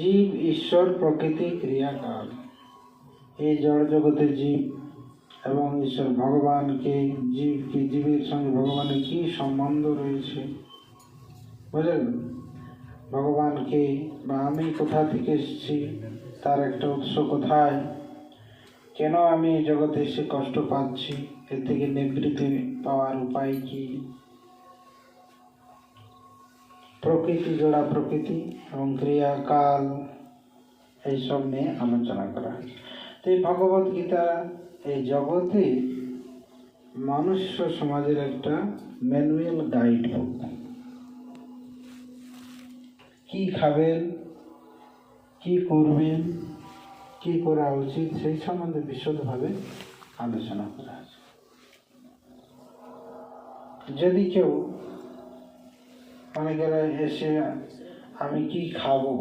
জীব, ঈশ্বর, প্রকৃতি, ক্রিয়াকাল। এই জড় জগতে জীব এবং ঈশ্বর ভগবানকে, জীবের সঙ্গে ভগবানের কি সম্বন্ধ রয়েছে বুঝলেন? ভগবানকে বা আমি কোথা থেকে এসেছি, তার একটা উৎস কোথায়, কেন আমি এই জগতে এসে কষ্ট পাচ্ছি, এর থেকে নিবৃত্তি পাওয়ার উপায় কি, প্রকৃতি, জোড়া প্রকৃতি এবং ক্রিয়াকাল, এইসব নিয়ে আলোচনা করা হয়েছে। তো এই ভগবত গীতা এই জগতে মনুষ্য সমাজের একটা ম্যানুয়াল গাইড বুক। কি খাবেন, কি করবেন, কি করা উচিত, সেই সম্বন্ধে বিশদভাবে আলোচনা করা আছে। যদি কেউ মনে করে এসে আমি কি খাবো,